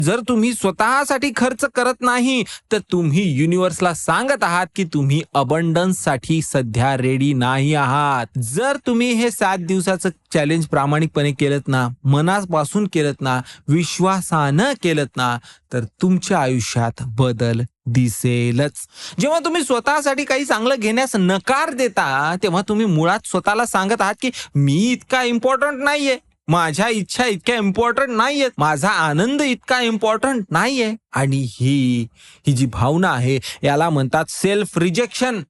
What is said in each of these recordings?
जर तुम्ही स्वतःसाठी खर्च करत नाही तर तुम्ही युनिव्हर्सला सांगत आहात की तुम्ही अबंडन्स साठी सध्या रेडी नाही आहात. जर तुम्ही हे 7 दिवसाचं चॅलेंज प्रामाणिकपणे केलत ना, मनापासून केलत ना, विश्वासानं केलत ना, तर तुमच्या आयुष्यात बदल दिसेलच. जेव्हा तुम्ही स्वतःसाठी काही चांगलं घेण्यास नकार देता तेव्हा तुम्ही मुळात स्वतःला सांगत आहात की मी इतका इम्पॉर्टंट नाहीये, माझ्या इच्छा इतक्या इम्पॉर्टंट नाहीयेत, माझा आनंद इतका इम्पॉर्टंट नाहीये. आणि ही ही जी भावना आहे याला म्हणतात सेल्फ रिजेक्शन.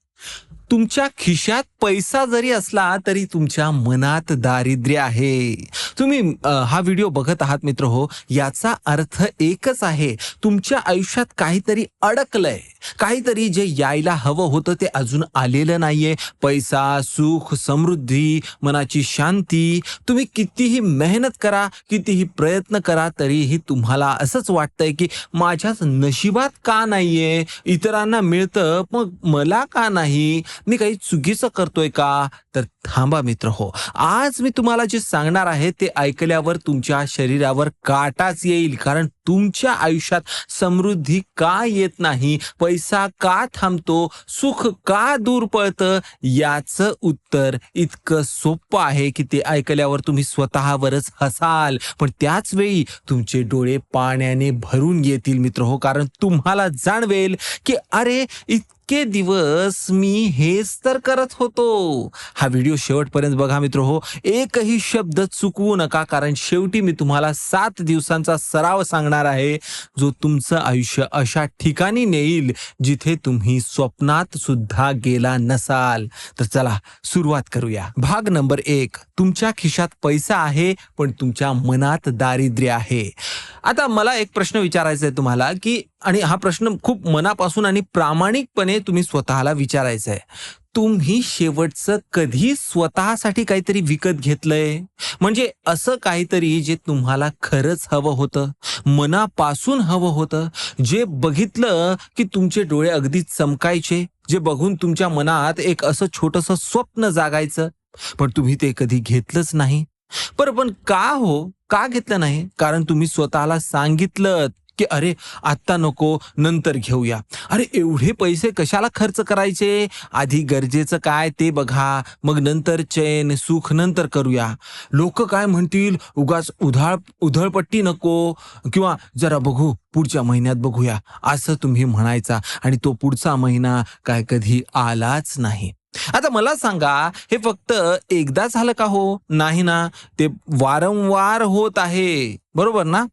तुमच्या खिशात पैसा जरी असला तरी तुमच्या मनात दारिद्र्य आहे. तुम्ही हा व्हिडिओ बघत आहात मित्र हो, याचा अर्थ एकच आहे, तुमच्या आयुष्यात काहीतरी अडकलंय, काहीतरी जे यायला हवं होतं ते अजून आलेलं नाहीये. पैसा, सुख, समृद्धी, मनाची शांती. तुम्ही कितीही मेहनत करा, कितीही प्रयत्न करा, तरीही तुम्हाला असंच वाटतंय की माझ्याच नशिबात का नाहीये, इतरांना मिळतं मग मला का नाही, मी काही चुकीचं करतोय का? तर थांबा मित्र हो, आज मी तुम्हाला जे सांगणार आहे ते ऐकल्यावर तुमच्या शरीरावर काटाच येईल. कारण तुमच्या आयुष्यात समृद्धी का येत नाही, पैसा का थांबतो, सुख का दूर पळतं, याचं उत्तर इतकं सोपं आहे की ते ऐकल्यावर तुम्ही स्वतःवरच हसाल, पण त्याच वेळी तुमचे डोळे पाण्याने भरून येतील मित्र हो. कारण तुम्हाला जाणवेल की अरे इतके दिवस मी हेच तर करत होतो. हा व्हिडिओ शेवटपर्यंत बघा मित्र हो, एकही शब्द चुकवू नका, कारण शेवटी मी तुम्हाला 7 दिवसांचा सराव सांगणार आहे जो तुमचं आयुष्य अशा ठिकाणी नेईल जिथे तुम्ही स्वप्नात सुद्धा गेला नसाल. तर चला सुरुवात करूया. भाग नंबर 1, तुमच्या खिशात पैसा आहे पण तुमच्या मनात दारिद्र्य आहे. आता मला एक प्रश्न विचारायचा आहे तुम्हाला की, आणि हा प्रश्न खूप मनापासून आणि प्रामाणिकपणे तुम्ही स्वतःला विचारायचा आहे, तुम्ही शेवटचं कधी स्वतःसाठी काहीतरी विकत घेतलंय? म्हणजे असं काहीतरी जे तुम्हाला खरंच हवं होतं, मनापासून हवं होतं, जे बघितलं की तुमचे डोळे अगदी चमकायचे, जे बघून तुमच्या मनात एक असं छोटंसं स्वप्न जागायचं, पण तुम्ही ते कधी घेतलंच नाही. पण का हो, का घेतलं नाही? कारण तुम्ही स्वतःला सांगितलं की अरे आत्ता नको, नंतर घेऊया. अरे एवढे पैसे कशाला खर्च करायचे, आधी गरजेचं काय ते बघा, मग नंतर चैन सुख नंतर करूया. लोक काय म्हणतील, उगाच उधळपट्टी नको, किंवा जरा बघू पुढच्या महिन्यात बघूया, असं तुम्ही म्हणायचा. आणि तो पुढचा महिना काय कधी आलाच नाही. आता मला सांगा, हे फक्त एकदा झालं का हो? नाही ना, ते वारंवार होत आहे, बरोबर ना?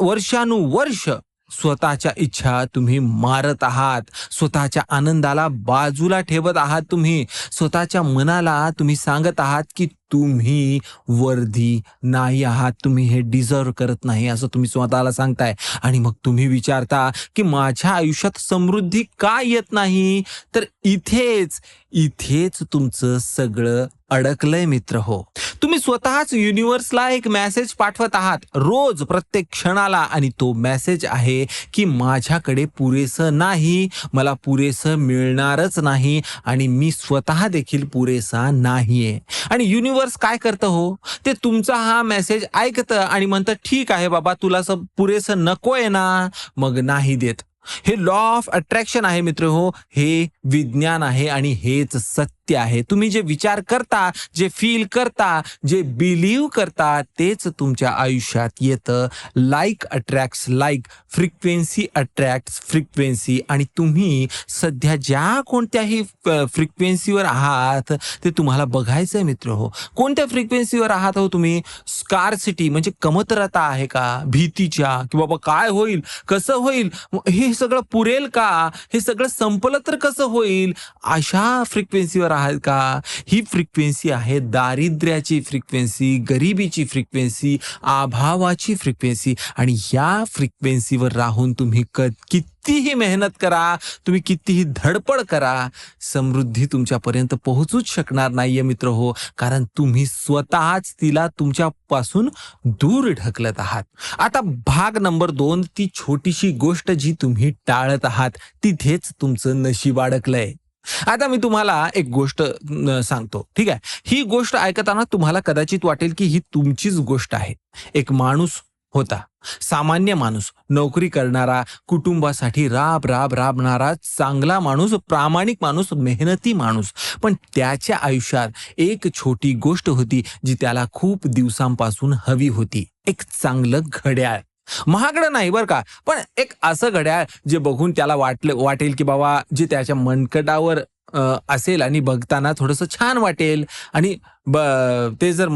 वर्षानुवर्ष स्वतःच्या इच्छा तुम्ही मारत आहात, स्वतःच्या आनंदाला बाजूला ठेवत आहात, तुम्ही स्वतःच्या मनाला तुम्ही सांगत आहात की तुम्ही वर्दी नाही आहात, तुम्ही हे डिझर्व करत नाही, असं तुम्ही स्वतःला सांगताय. आणि मग तुम्ही विचारता की माझ्या आयुष्यात समृद्धी का येत नाही? तर इथेच इथेच तुमचं सगळं अडकलंय मित्र हो. तुम्ही स्वतःच युनिव्हर्सला एक मेसेज पाठवत आहात रोज, प्रत्येक क्षणाला, आणि तो मेसेज आहे की माझ्याकडे पुरेसं नाही, मला पुरेसं मिळणारच नाही, आणि मी स्वतः देखील पुरेसा नाहीये. आणि युनिव्हर्स काय करतं हो, ते तुमचा हा मेसेज ऐकतं आणि म्हणतं ठीक आहे बाबा, तुला पुरेसं नकोय ना, मग नाही देत. हे लॉ ऑफ अट्रॅक्शन आहे मित्र हो, हे विज्ञान आहे आणि हेच सत्य आहे. तुम्ही जे विचार करता, जे फील करता, जे बिलीव्ह करता, तेच तुमच्या आयुष्यात येतं. Like attracts like, frequency attracts frequency. आणि तुम्ही सध्या ज्या कोणत्याही फ्रिक्वेन्सीवर आहात ते तुम्हाला बघायचंय मित्र हो. कोणत्या फ्रिक्वेन्सीवर आहात हो तुम्ही? स्कार्सिटी म्हणजे कमतरता आहे का, भीतीच्या, की बाबा काय होईल, कसं होईल, हे सगळं पुरेल का, हे सगळं संपलं तर कसं होईल, अशा फ्रिक्वेन्सीवर आहात का? ही फ्रिक्वेन्सी आहे दारिद्र्याची फ्रिक्वेन्सी, गरिबीची फ्रिक्वेन्सी, अभावाची फ्रिक्वेन्सी. आणि या फ्रिक्वेन्सीवर राहून तुम्ही कितीही मेहनत करा, तुम्ही कितीही धडपड करा, समृद्धी तुमच्यापर्यंत पोहोचूच शकणार नाहीये मित्र हो. कारण तुम्ही स्वतःच तिला तुमच्यापासून दूर ढकलत आहात. आता भाग नंबर 2, ती छोटीशी गोष्ट जी तुम्ही टाळत आहात, तिथेच तुमचं नशीब अडकलंय. आता मी तुम्हाला एक गोष्ट सांगतो, ठीक आहे? ही गोष्ट ऐकताना तुम्हाला कदाचित वाटेल की ही तुमचीच गोष्ट आहे. एक माणूस होता. सामान्य माणूस, नोकरी करणारा, कुटुंबासाठी राबणारा चांगला माणूस, प्रामाणिक माणूस, मेहनती माणूस. पण त्याच्या आयुष्यात एक छोटी गोष्ट होती जी त्याला खूप दिवसांपासून हवी होती. एक चांगलं घड्याळ. महागडं नाही बरं का, पण एक असं घड्याळ जे बघून त्याला वाटेल की बाबा जे त्याच्या मनगटावर असेल आणि बघताना थोडंसं छान वाटेल आणि ते जर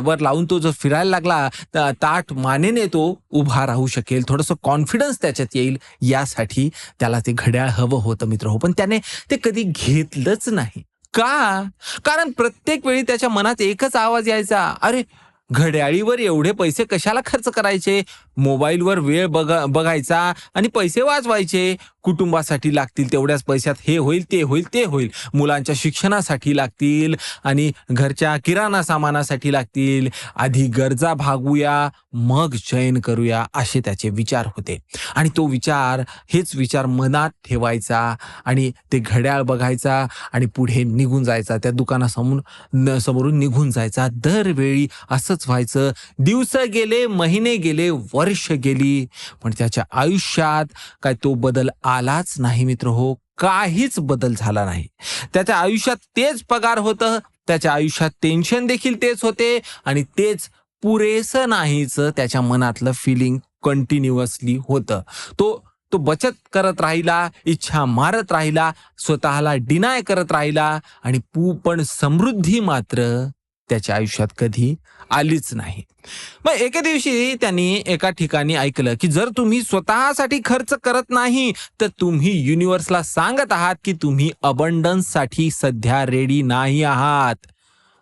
वर लावून तो जर फिरायला लागला तर ताठ मानेने तो उभा राहू शकेल, थोडंसं कॉन्फिडन्स त्याच्यात येईल, यासाठी त्याला ते घड्याळ हवं होतं मित्र. पण त्याने ते कधी घेतलंच नाही. का? कारण प्रत्येक वेळी त्याच्या मनात एकच आवाज यायचा, अरे घड्याळीवर एवढे पैसे कशाला खर्च करायचे, मोबाईलवर वेळ बघायचा आणि पैसे वाचवायचे. कुटुंबासाठी लागतील तेवढ्याच पैशात हे होईल, ते होईल, ते होईल. मुलांच्या शिक्षणासाठी लागतील आणि घरच्या किराणा सामानासाठी लागतील. आधी गरजा भागवूया, मग चयन करूया, असे त्याचे विचार होते. आणि तो हेच विचार मनात ठेवायचा आणि ते घड्याळ बघायचा आणि पुढे निघून जायचा, त्या समोरून निघून जायचा. दरवेळी असंच व्हायचं. दिवस गेले, महिने गेले, वर्ष गेली, पण त्याच्या आयुष्यात काय तो बदल आलाच नाही मित्र हो. काहीच बदल झाला नाही. त्याच्या आयुष्यात तेच पगार होतं, त्याच्या आयुष्यात टेन्शन देखील तेच होते आणि तेच पुरेसं नाहीच त्याच्या मनातलं फिलिंग कंटिन्युअसली होतं. तो बचत करत राहिला, इच्छा मारत राहिला, स्वतःला डिनाय करत राहिला आणि पण समृद्धी मात्र त्याच्या आयुष्यात कधी आलीच नाही. मग एके दिवशी त्यांनी एका ठिकाणी ऐकलं की जर तुम्ही स्वतःसाठी खर्च करत नाही तर तुम्ही युनिव्हर्सला सांगत आहात की तुम्ही अबंडन्ससाठी सध्या रेडी नाही आहात.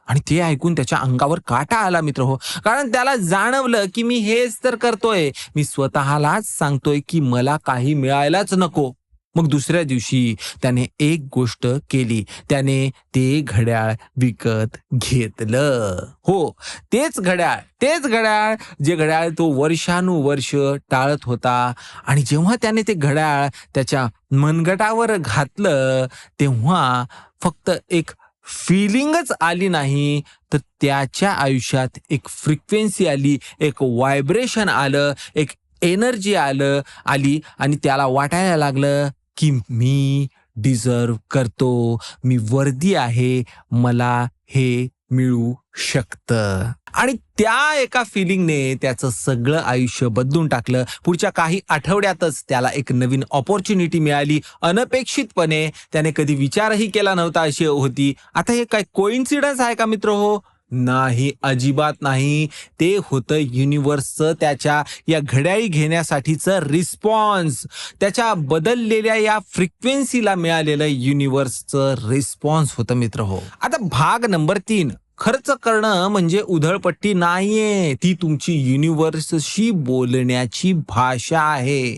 आणि ते ऐकून त्याच्या अंगावर काटा आला मित्र हो. कारण त्याला जाणवलं की मी हेच तर करतोय, मी स्वतःलाच सांगतोय की मला काही मिळायलाच नको. मग दुसऱ्या दिवशी त्याने एक गोष्ट केली, त्याने ते घड्याळ विकत घेतलं. हो, तेच घड्याळ जे घड्याळ तो वर्षानुवर्ष टाळत होता. आणि जेव्हा त्याने ते घड्याळ त्याच्या मनगटावर घातलं तेव्हा फक्त एक फीलिंगच आली नाही, तर त्याच्या आयुष्यात एक फ्रिक्वेन्सी आली, एक व्हायब्रेशन आलं, एक एनर्जी आली आणि त्याला वाटायला लागलं की मी डिझर्व करतो, मी वर्दी आहे, मला हे मिळू शकतं. आणि त्या एका फिलिंगने त्याचं सगळं आयुष्य बदलून टाकलं. पुढच्या काही आठवड्यातच त्याला एक नवीन ऑपॉर्च्युनिटी मिळाली, अनपेक्षितपणे. त्याने कधी विचारही केला नव्हता अशी होती. आता हे काय कोइन्सिडन्स आहे का मित्र हो? नाही, अजिबात नाही. ते होतं युनिव्हर्सचं त्याच्या या घड्याळी घेण्यासाठीचं रिस्पॉन्स. त्याच्या बदललेल्या या फ्रिक्वेन्सीला मिळालेलं युनिव्हर्सचं रिस्पॉन्स होतं मित्र हो. आता भाग नंबर 3, खर्च करणं म्हणजे उधळपट्टी नाहीये, ती तुमची युनिव्हर्सशी बोलण्याची भाषा आहे.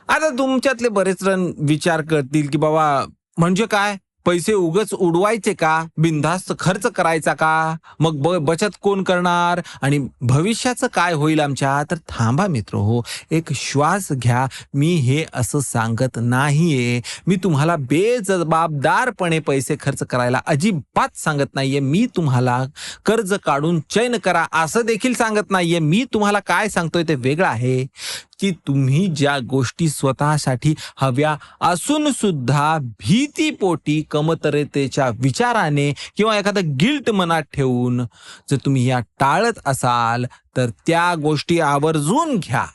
आता तुमच्यातले बरेच जण विचार करतील की बाबा म्हणजे काय, पैसे उगच उडवायचे का, बिनधास्त खर्च करायचा का, मग बचत कोण करणार आणि भविष्याचं काय होईल आमच्या. तर थांबा मित्र हो, एक श्वास घ्या. मी हे असं सांगत नाहीये, मी तुम्हाला बेजबाबदारपणे पैसे खर्च करायला अजिबात सांगत नाहीये. मी तुम्हाला कर्ज काढून चैन करा असं देखील सांगत नाहीये. मी तुम्हाला काय सांगतोय ते वेगळं आहे की तुम्ही ज्या गोष्टी स्वतःसाठी हव्या असून सुद्धा भीतीपोटी, कमतरतेच्या विचाराने किंवा एखादं गिल्ट मनात ठेवून जर तुम्ही या टाळत असाल तर त्या गोष्टी आवर्जून घ्या.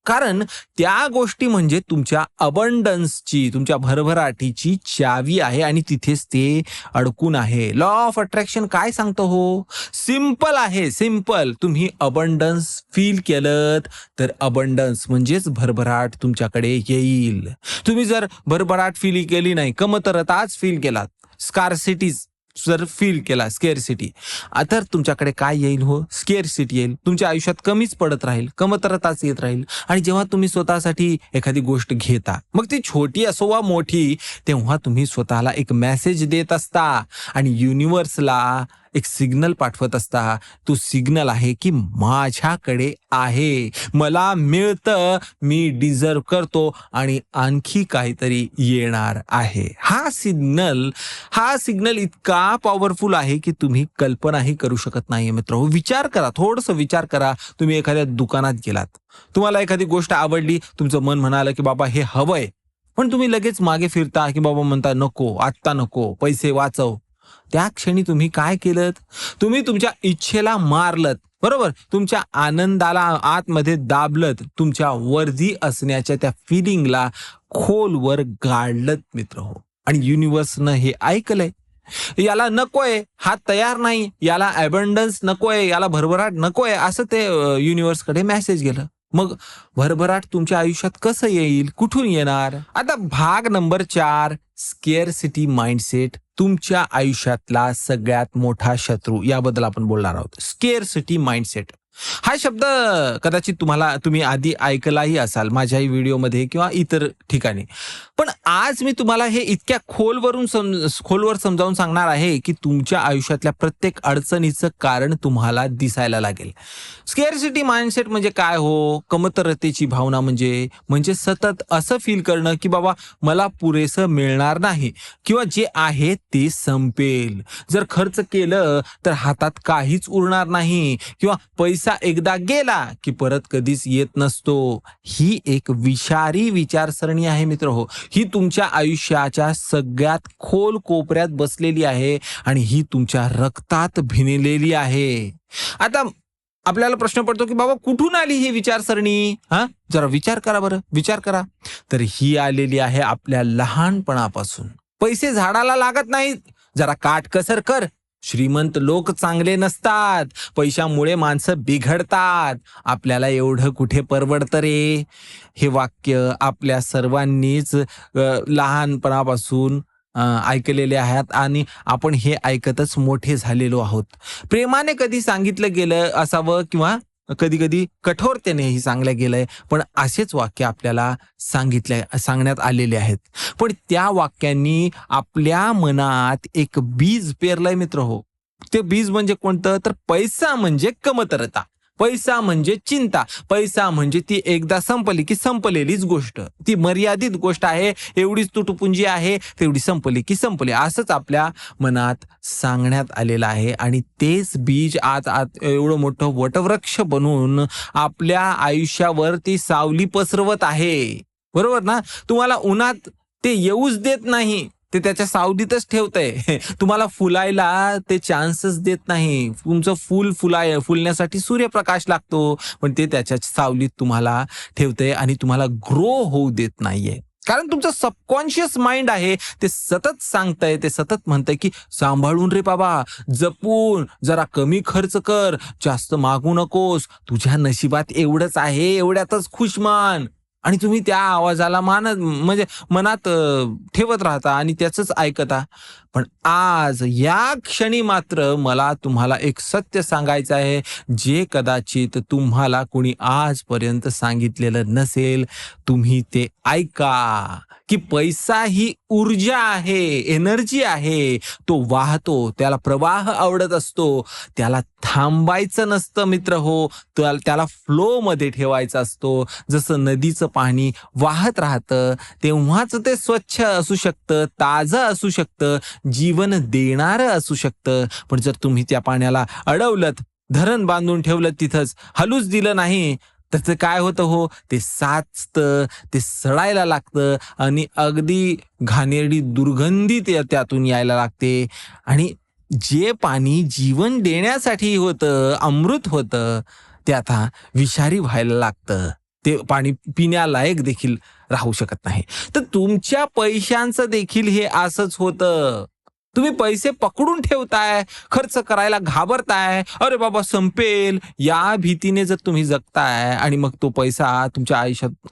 कारण त्या गोष्टी म्हणजे तुमच्या अबंडन्सची, तुमच्या भरभराटीची चावी आहे आणि तिथेच ते अडकून आहे. लॉ ऑफ अट्रॅक्शन काय सांगतो हो? सिंपल आहे, सिंपल. तुम्ही अबंडन्स फील केलं तर अबंडन्स म्हणजेच भरभराट तुमच्याकडे येईल. तुम्ही जर भरभराट फील केली नाही, कमतरताच फील केलात, स्कार्सिटीज जर फील केला, स्केअरसिटी, तर तुमच्याकडे काय येईल हो? स्केअरसिटी येईल. तुमच्या आयुष्यात कमीच पडत राहील, कमतरताच येत राहील. आणि जेव्हा तुम्ही स्वतःसाठी एखादी गोष्ट घेता, मग ती छोटी असो वा मोठी, तेव्हा तुम्ही स्वतःला एक मेसेज देत असता आणि युनिव्हर्सला एक सिग्नल पाठवत असता. तो सिग्नल आहे की माझ्याकडे आहे, मला मिळतं, मी डिझर्व करतो आणि आणखी काहीतरी येणार आहे. हा सिग्नल इतका पॉवरफुल आहे की तुम्ही कल्पनाही करू शकत नाहीये मित्र. विचार करा, थोडंसं विचार करा. तुम्ही एखाद्या दुकानात गेलात, तुम्हाला एखादी गोष्ट आवडली, तुमचं मन म्हणालं की बाबा हे हवंय, पण तुम्ही लगेच मागे फिरता की बाबा म्हणता नको, आत्ता नको, पैसे वाचव. त्या क्षणी तुम्ही काय केलंत? तुम्ही तुमच्या इच्छेला मारलत, बरोबर? तुमच्या आनंदाला आतमध्ये दाबलत, तुमच्या वर्दी असण्याच्या त्या फिलिंगला खोलवर गाडलत मित्र हो. आणि युनिव्हर्सनं हे ऐकलंय. याला नकोय, हा तयार नाही, याला अबंडन्स नकोय, याला भरभराट नकोय, असं ते युनिव्हर्सकडे मेसेज गेलं. मग भरभराट तुमच्या आयुष्यात कसं येईल, कुठून येणार? आता भाग नंबर 4, स्केअरसिटी माइंडसेट, तुमच्या आयुष्यातला सगळ्यात मोठा शत्रू, याबद्दल आपण बोलणार आहोत. स्केअरसिटी माइंडसेट हा शब्द कदाचित तुम्ही आधी ऐकलाही असाल माझ्याही व्हिडिओमध्ये किंवा इतर ठिकाणी. पण आज मी तुम्हाला हे इतक्या खोलवर समजावून सांगणार आहे की तुमच्या आयुष्यातल्या प्रत्येक अडचणीचं कारण तुम्हाला दिसायला लागेल. स्केअरसिटी माइंडसेट म्हणजे काय हो? कमतरतेची भावना म्हणजे सतत असं फील करणं की बाबा मला पुरेसं मिळणार नाही किंवा जे आहे ते संपेल. जर खर्च केलं तर हातात काहीच उरणार नाही किंवा पैसा एकदा गेला की परत कधीच येत नसतो. ही एक विषारी विचारसरणी आहे मित्र हो. ही तुमच्या आयुष्याच्या सगळ्यात खोल कोपऱ्यात बसलेली आहे आणि ही तुमच्या रक्तात भिनलेली आहे. आता आपल्याला प्रश्न पडतो की बाबा कुठून आली ही विचारसरणी? जरा विचार करा बरं, विचार करा. तर ही आलेली आहे आपल्या लहानपणापासून. पैसे झाडाला लागत नाहीत, जरा काटकसर कर. श्रीमंत लोक चांगले नसतात, पैशामुळे माणसं बिघडतात, आपल्याला एवढं कुठे परवडतं रे. हे वाक्य आपल्या सर्वांनीच लहानपणापासून ऐकलेले आहेत आणि आपण हे ऐकतच मोठे झालेलो आहोत. प्रेमाने कधी सांगितलं गेलं असावं किंवा कधी कधी कठोरतेनेही सांगलं गेलंय, पण असेच वाक्य आपल्याला सांगण्यात आलेले आहेत. पण त्या वाक्यांनी आपल्या मनात एक बीज पेरलंय मित्र हो. ते बीज म्हणजे कोणतं? तर पैसा म्हणजे कमतरता, पैसा म्हणजे चिंता, पैसा म्हणजे ती एकदा संपली की संपलेलीच गोष्ट, ती मर्यादित गोष्ट आहे, एवढीच तुटपुंजी आहे, तेवढी संपली की संपली, असंच आपल्या मनात सांगण्यात आलेलं आहे. आणि तेच बीज आज एवढं मोठं वटवृक्ष बनून आपल्या आयुष्यावर ती सावली पसरवत आहे, बरोबर ना? तुम्हाला उन्हात ते येऊच देत नाही, ते त्याच्या सावलीतच ठेवतंय. तुम्हाला फुलायला ते चान्सच देत नाही. तुमचं फुलण्यासाठी सूर्यप्रकाश लागतो, पण ते त्याच्या सावलीत तुम्हाला ठेवतंय आणि तुम्हाला ग्रो होऊ देत नाहीये. कारण तुमचं सबकॉन्शियस माइंड आहे ते सतत सांगतंय, ते सतत म्हणतंय की सांभाळून रे बाबा, जपून, जरा कमी खर्च कर, जास्त मागू नकोस, तुझ्या नशिबात एवढंच आहे, एवढ्यातच खुश मान. आणि तुम्ही त्या आवाजाला मनात ठेवत राहता आणि त्याचंच ऐकता. पण आज या क्षणी मात्र मला तुम्हाला एक सत्य सांगायचं आहे, जे कदाचित तुम्हाला कोणी आजपर्यंत सांगितलेलं नसेल. तुम्ही ते ऐका की पैसा ही ऊर्जा आहे, एनर्जी आहे. तो वाहतो, त्याला प्रवाह आवडत असतो, त्याला थांबायचं नसतं मित्र हो. त्याला फ्लो मध्ये ठेवायचा असतो. जसं नदीचं पाणी वाहत राहतं तेव्हाच ते स्वच्छ असू शकतं, ताजं असू शकतं, जीवन देणारं असू शकतं. पण जर तुम्ही त्या पाण्याला अडवलत, धरण बांधून ठेवलं, तिथंच हलूच दिलं नाही, त्याचं काय होतं हो? ते साचतं, ते सडायला लागतं आणि अगदी घाणेरडी दुर्गंधी त्यातून यायला लागते. आणि जे पाणी जीवन देण्यासाठी होतं, अमृत होतं, ते आता विषारी व्हायला लागतं. ते पाणी पिण्यालायक देखील राहू शकत नाही. तर तुमच्या पैशांचं देखील हे असंच होतं. तुम्ही पैसे पकडून ठेवताय, खर्च करायला घाबरताय, अरे बाबा संपेल या भीतीने जर तुम्ही जगताय आणि मग तो पैसा तुमच्या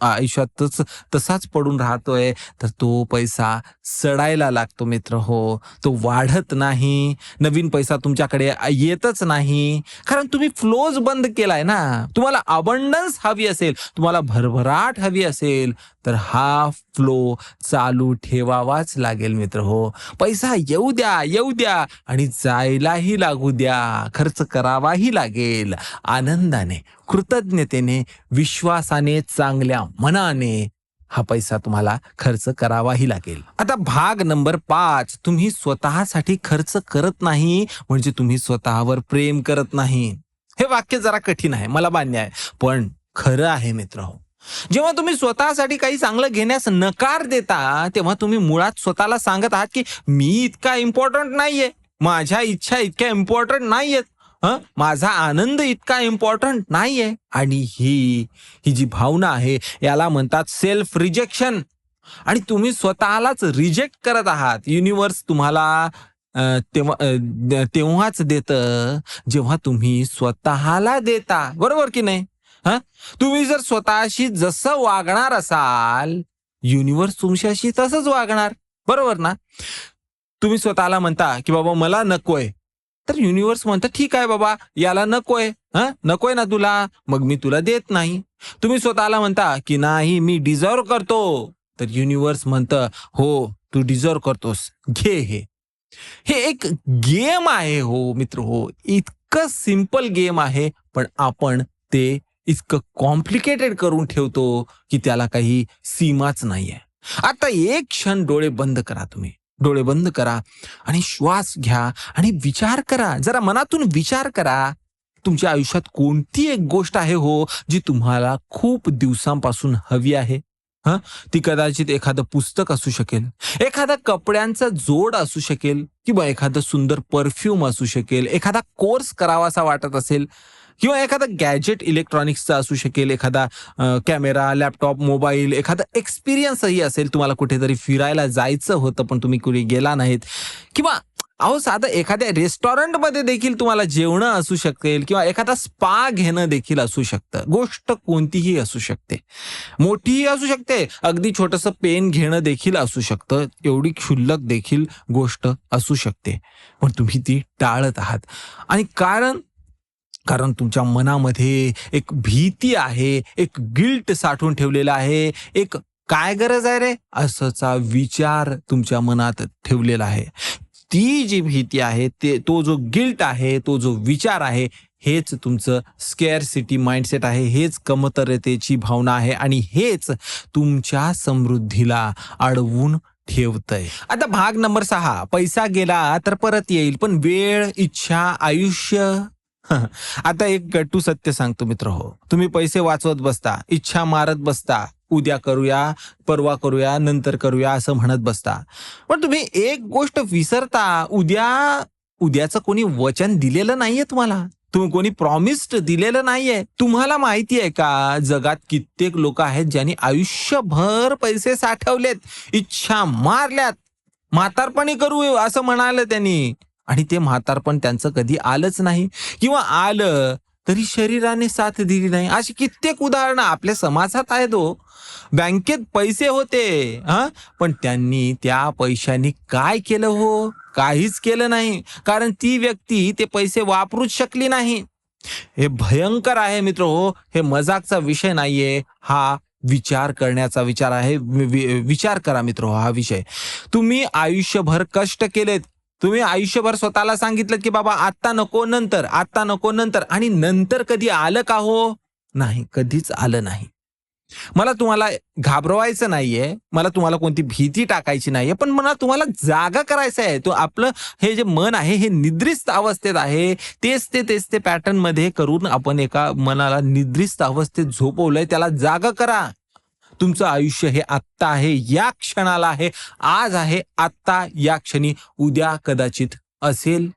आयुष्यातच तसाच पडून राहतोय, तर तो पैसा सडायला लागतो मित्र हो. तो वाढत नाही, नवीन पैसा तुमच्याकडे येतच नाही, कारण तुम्ही फ्लोज बंद केलाय ना. तुम्हाला अबंडन्स हवी असेल, तुम्हाला भरभराट हवी असेल, तर हा फ्लो चालू ठेवावाच लागेल मित्र हो. पैसा येऊ द्या आणि जायलाही लागू द्या. खर्च करावाही लागेल. आनंदाने, कृतज्ञतेने, विश्वासाने, चांगल्या मनाने हा पैसा तुम्हाला खर्च करावाही लागेल. आता भाग नंबर 5, तुम्ही स्वतःसाठी खर्च करत नाही म्हणजे तुम्ही स्वतःवर प्रेम करत नाही. हे वाक्य जरा कठीण आहे, मला मान्य आहे, पण खरं आहे मित्रहो. जेव्हा तुम्ही स्वतःसाठी काही चांगलं घेण्यास नकार देता, तेव्हा तुम्ही मुळात स्वतःला सांगत आहात, की मी इतका इम्पॉर्टंट नाहीये. माझ्या इच्छा इतक्या इम्पॉर्टंट नाहीयेत. माझा आनंद इतका इम्पॉर्टंट नाहीये. आणि ही जी भावना आहे याला म्हणतात सेल्फ रिजेक्शन. आणि तुम्ही स्वतःलाच रिजेक्ट करत आहात. युनिव्हर्स तुम्हाला तेव्हाच देतं जेव्हा तुम्ही स्वतःला देता. बरोबर की नाही? तुम्ही जर स्वतःशी जसं वागणार असाल, युनिव्हर्स तुमच्याशी तसंच वागणार. बरोबर ना? तुम्ही स्वतःला म्हणता की बाबा मला नकोय, तर युनिव्हर्स म्हणतं ठीक आहे बाबा, याला नकोय. नकोय ना तुला, मग मी तुला देत नाही. तुम्ही स्वतःला म्हणता की नाही मी डिझर्व करतो, तर युनिव्हर्स म्हणतं हो तू डिझर्व करतोस, घे हे. हे एक गेम आहे हो मित्र हो. इतकं सिंपल गेम आहे, पण आपण ते इतकं कॉम्प्लिकेटेड करून ठेवतो की त्याला काही सीमाच नाहीये. आता एक क्षण डोळे बंद करा तुम्ही. डोळे बंद करा आणि श्वास घ्या आणि विचार करा. जरा मनातून विचार करा. तुमच्या आयुष्यात कोणती एक गोष्ट आहे हो जी तुम्हाला खूप दिवसांपासून हवी आहे? ती कदाचित एखादं पुस्तक असू शकेल, एखादा कपड्यांचा जोड असू शकेल, किंवा एखादं सुंदर परफ्यूम असू शकेल, एखादा कोर्स करावासा वाटत असेल, किंवा एखादा गॅजेट इलेक्ट्रॉनिक्सचा असू शकेल, एखादा कॅमेरा, लॅपटॉप, मोबाईल, एखादा एक्सपिरियन्सही असेल. तुम्हाला कुठेतरी फिरायला जायचं होतं पण तुम्ही कुठे गेला नाहीत, किंवा अहो साधं एखाद्या रेस्टॉरंटमध्ये देखील तुम्हाला जेवणं असू शकेल, किंवा एखादा स्पा घेणं देखील असू शकतं. गोष्ट कोणतीही असू शकते, मोठीही असू शकते, अगदी छोटंसं पेन घेणं देखील असू शकतं, एवढी क्षुल्लक देखील गोष्ट असू शकते, पण तुम्ही ती टाळत आहात. आणि कारण तुमच्या मनामध्ये एक भीती आहे, एक गिल्ट साठवून ठेवलेला आहे, एक काय गरज आहे रे असाचा विचार तुमच्या मनात ठेवलेला आहे. ती जी भीती आहे, तो जो गिल्ट आहे, तो जो विचार आहे, हेच तुमचं स्केअरसिटी माइंडसेट आहे, हेच कमतरतेची भावना आहे, आणि हेच तुमच्या समृद्धीला अडवून ठेवतंय. आता भाग नंबर 6, पैसा गेला तर परत येईल, पण वेळ, इच्छा, आयुष्य. आता एक गट्टू सत्य सांगतो मित्र हो. तुम्ही पैसे वाचवत बसता, इच्छा मारत बसता, उद्या करूया, परवा करूया, नंतर करूया असं म्हणत बसता. पण तुम्ही एक गोष्ट विसरता, उद्याचं कोणी वचन दिलेलं नाहीये तुम्हाला. तुम्ही कोणी प्रॉमिस्ड दिलेलं नाहीये. तुम्हाला माहिती आहे का, जगात कित्येक लोक आहेत ज्यांनी आयुष्यभर पैसे साठवलेत, इच्छा मारल्यात, म्हातारपणी करू असं म्हणाले त्यांनी, आणि ते म्हातारपण त्यांचं कधी आलंच नाही, किंवा आलं तरी शरीराने साथ दिली नाही. अशी कित्येक उदाहरणं आपल्या समाजात आहेत हो. बँकेत पैसे होते, पण त्यांनी त्या पैशांनी काय केलं हो? काहीच केलं नाही, कारण ती व्यक्ती ते पैसे वापरूच शकली नाही. हे भयंकर आहे मित्र हो. हे मजाकचा विषय नाहीये, हा विचार करण्याचा विचार आहे. विचार करा मित्र हो, हा विषय. तुम्ही आयुष्यभर कष्ट केलेत, तुम्ही आयुष्यभर स्वतःला सांगितलं की बाबा आता नको नंतर, आता नको नंतर, आणि नंतर कधी आलं का हो? नाही, कधीच आलं नाही. मला तुम्हाला घाबरवायचं नाहीये, मला तुम्हाला कोणती भीती टाकायची नाहीये, पण मला तुम्हाला जागा करायचं आहे. तो आपलं हे जे मन आहे हे निद्रिस्त अवस्थेत आहे. तेच ते पॅटर्न मध्ये करून आपण एका मनाला निद्रिस्त अवस्थेत झोपवलंय. त्याला जागा करा. तुमचं आयुष्य हे आत्ता आहे, या क्षणाला आहे, आज आहे, आत्ता या क्षणी. उद्या कदाचित असेल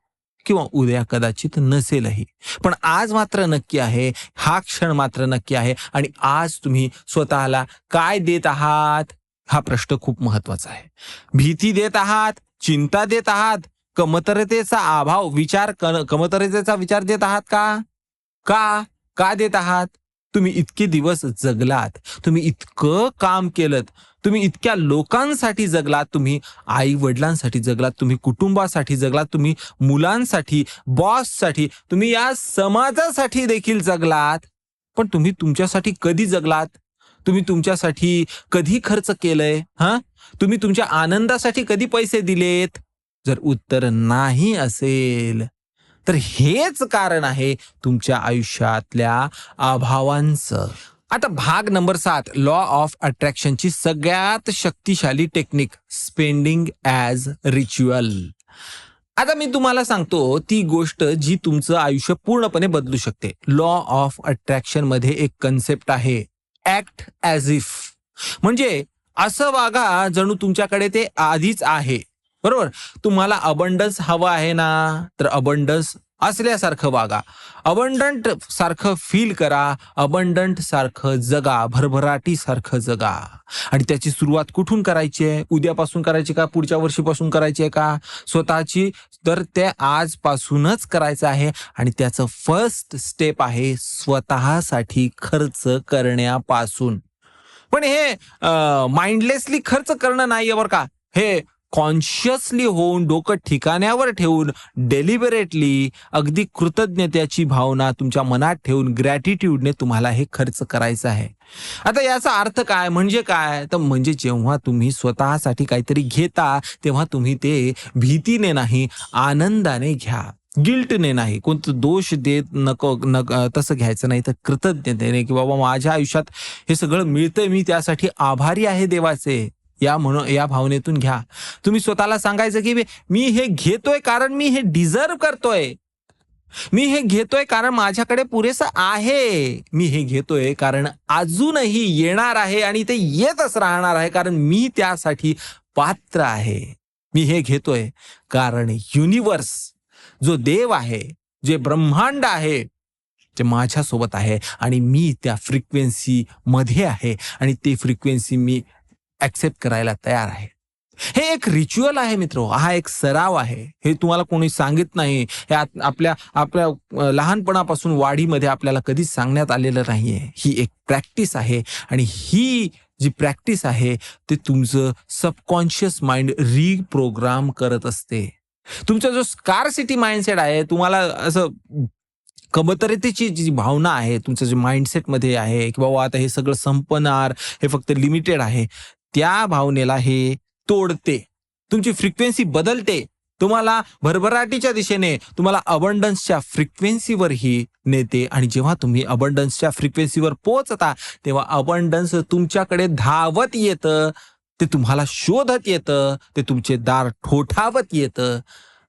किंवा उद्या कदाचित नसेलही, पण आज मात्र नक्की आहे, हा क्षण मात्र नक्की आहे. आणि आज तुम्ही स्वतःला काय देत आहात, हा प्रश्न खूप महत्वाचा आहे. भीती देत आहात, चिंता देत आहात, कमतरतेचा अभाव विचार, कमतरतेचा विचार देत आहात का देत आहात? तुम्ही इतके दिवस जगलात, तुम्ही इतकं काम केलं, तुम्ही इतक्या लोकांसाठी जगलात, तुम्ही आई वडिलांसाठी जगलात, तुम्ही कुटुंबासाठी जगलात, तुम्ही मुलांसाठी, बॉससाठी, तुम्ही या समाजासाठी देखील जगलात, पण तुम्ही तुमच्यासाठी कधी जगलात? तुम्ही तुमच्यासाठी कधी खर्च केलंय? तुम्ही तुमच्या आनंदासाठी कधी पैसे दिलेत? जर उत्तर नाही असेल, तर हेच कारण आहे तुमच्या आयुष्यातल्या अभावांचं. आता भाग नंबर 7, लॉ ऑफ अट्रॅक्शनची सगळ्यात शक्तिशाली टेक्निक, स्पेंडिंग ॲज रिच्युअल. आता मी तुम्हाला सांगतो ती गोष्ट जी तुमचं आयुष्य पूर्णपणे बदलू शकते. लॉ ऑफ अट्रॅक्शन मध्ये एक कन्सेप्ट आहे, ऍक्ट ॲज इफ. म्हणजे असं वागा जणू तुमच्याकडे ते आधीच आहे. बरोबर. तुम्हाला अबंडन्स हवा आहे ना, तर अबंडन्स असल्यासारखं वागा, अबंडंट सारखं फील करा, अबंडंट सारखं जगा, भरभराटी सारखं जगा. आणि त्याची सुरुवात कुठून करायची आहे? उद्यापासून करायची का, पुढच्या वर्षीपासून करायची आहे का स्वतःची? तर ते आजपासूनच करायचं आहे. आणि त्याचं फर्स्ट स्टेप आहे स्वतःसाठी खर्च करण्यापासून. पण हे माइंडलेसली खर्च करणं नाहीये बरं का. हे कॉन्शियसली होऊन, डोकं ठिकाण्यावर ठेवून, डेलिबरेटली, अगदी कृतज्ञतेची भावना तुमच्या मनात ठेवून, ग्रॅटिट्यूडने तुम्हाला हे खर्च करायचं आहे. आता याचा अर्थ काय, म्हणजे काय? तर म्हणजे जेव्हा तुम्ही स्वतःसाठी काहीतरी घेता, तेव्हा तुम्ही ते भीतीने नाही, आनंदाने घ्या, गिल्टने नाही. कोणतं दोष देत नको, तसं घ्यायचं नाही, तर कृतज्ञतेने, की बाबा माझ्या आयुष्यात हे सगळं मिळतंय, मी त्यासाठी आभारी आहे देवाचे, या भावनेतून घ्या. तुम्ही स्वतःला सांगायचं की मी हे घेतोय कारण मी हे डिझर्व करतोय. मी हे घेतोय कारण माझ्याकडे पुरेसं आहे. मी हे घेतोय कारण अजूनही येणार आहे आणि ते येतच राहणार आहे, कारण मी त्यासाठी पात्र आहे. मी हे घेतोय कारण युनिवर्स, जो देव आहे, जे ब्रह्मांड आहे, ते माझ्यासोबत आहे आणि मी त्या फ्रिक्वेन्सी मध्ये आहे आणि ते फ्रिक्वेन्सी मी ऍक्सेप्ट करायला तयार आहे. हे एक रिच्युअल आहे मित्र, हा एक सराव आहे. हे तुम्हाला कोणी सांगित नाही. हे आपल्या आपल्या लहानपणापासून वाढीमध्ये आपल्याला कधीच सांगण्यात आलेलं नाहीये. ही एक प्रॅक्टिस आहे आणि ही जी प्रॅक्टिस आहे ते तुमचं सबकॉन्शियस माइंड रिप्रोग्राम करत असते. तुमचा जो स्कार्सिटी माइंडसेट आहे, तुम्हाला असं कमतरतेची जी भावना आहे तुमचं जे माइंडसेटमध्ये आहे, की बाबा आता हे सगळं संपणार, हे फक्त लिमिटेड आहे, त्या भावनेला हे तोडते. तुमची फ्रिक्वेन्सी बदलते. तुम्हाला भरभराटीच्या दिशेने, तुम्हाला अबंडन्सच्या फ्रिक्वेन्सीवरही नेते. आणि जेव्हा तुम्ही अबंडन्सच्या फ्रिक्वेन्सीवर पोहोचता, तेव्हा अबंडन्स तुमच्याकडे धावत येतं, ते तुम्हाला शोधत येतं, ते तुमचे दार ठोठावत येतं,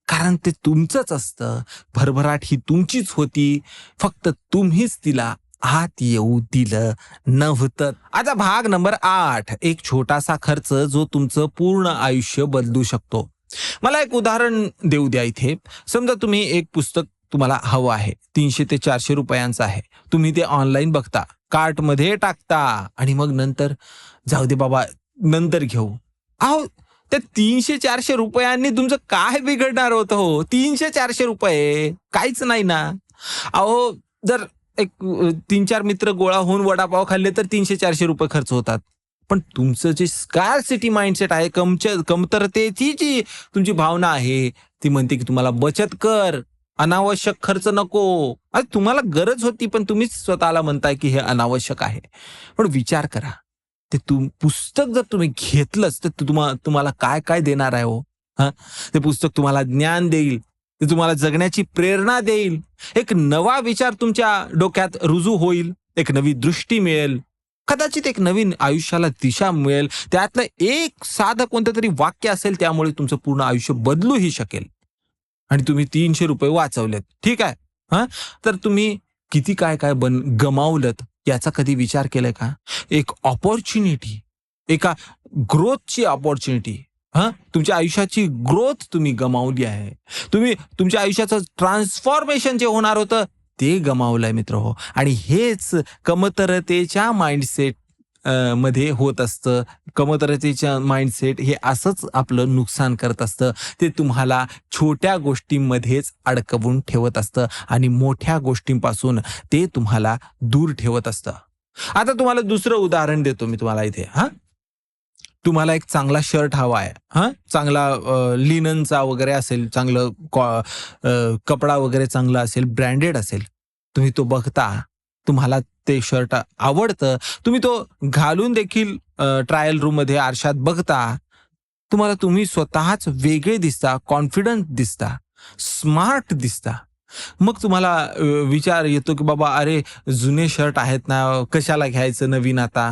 कारण ते तुमचंच असतं. भरभराट ही तुमचीच होती, फक्त तुम्हीच तिला आत येऊ दिलं नव्हतं. आता भाग नंबर 8, एक छोटासा खर्च जो तुमचं पूर्ण आयुष्य बदलू शकतो. मला एक उदाहरण देऊ द्या इथे. समजा तुम्ही एक पुस्तक तुम्हाला हवं आहे, 300 ते 400 रुपयांचं आहे. तुम्ही ते ऑनलाईन बघता, कार्टमध्ये टाकता आणि मग नंतर जाऊ दे बाबा नंतर घेऊ. अहो, त्या 300-400 रुपयांनी तुमचं काय बिघडणार होतं हो? 300-400 रुपये काहीच नाही ना. अहो, जर एक 3-4 मित्र गोळा होऊन वडापाव खाल्ले तर 300-400 रुपये खर्च होतात. पण तुमचं जे स्कार्सिटी माइंडसेट आहे, कमतरतेची जी तुमची भावना आहे, ती म्हणते की तुम्हाला बचत कर, अनावश्यक खर्च नको. अरे तुम्हाला गरज होती, पण तुम्हीच स्वतःला म्हणताय की हे अनावश्यक आहे. पण विचार करा, ते पुस्तक जर तुम्ही घेतलंच तर तुम्हाला काय काय देणार आहे हो? ते पुस्तक तुम्हाला ज्ञान देईल, ते तुम्हाला जगण्याची प्रेरणा देईल, एक नवा विचार तुमच्या डोक्यात रुजू होईल, एक नवी दृष्टी मिळेल, कदाचित एक नवीन आयुष्याला दिशा मिळेल. त्यातलं एक साधं कोणतं तरी वाक्य असेल, त्यामुळे तुमचं पूर्ण आयुष्य बदलूही शकेल. आणि तुम्ही 300 रुपये वाचवलेत, ठीक आहे. तर तुम्ही किती काय काय गमावलत याचा कधी विचार केलाय का? एक ऑपॉर्च्युनिटी, एका ग्रोथची ऑपॉर्च्युनिटी, तुमच्या आयुष्याची ग्रोथ तुम्ही गमावली आहे. तुम्ही तुमच्या आयुष्याचं ट्रान्सफॉर्मेशन जे होणार होतं ते गमावलंय मित्र हो. आणि हेच कमतरतेच्या माइंडसेट मध्ये होत असतं. कमतरतेच्या माइंडसेट हे असंच आपलं नुकसान करत असतं. ते तुम्हाला छोट्या गोष्टींमध्येच अडकवून ठेवत असतं आणि मोठ्या गोष्टींपासून ते तुम्हाला दूर ठेवत असतं. आता तुम्हाला दुसरं उदाहरण देतो मी तुम्हाला इथे. तुम्हाला एक चांगला शर्ट हवा आहे, चांगला लिननचा वगैरे असेल, चांगलं कपडा वगैरे चांगला असेल, ब्रँडेड असेल. तुम्ही तो बघता, तुम्हाला ते शर्ट आवडतं, तुम्ही तो घालून देखील ट्रायल रूममध्ये आरशात बघता, तुम्ही स्वतःच वेगळे दिसता, कॉन्फिडंट दिसता, स्मार्ट दिसता. मग तुम्हाला विचार येतो की बाबा अरे जुने शर्ट आहेत ना, कशाला घ्यायचं नवीन आता,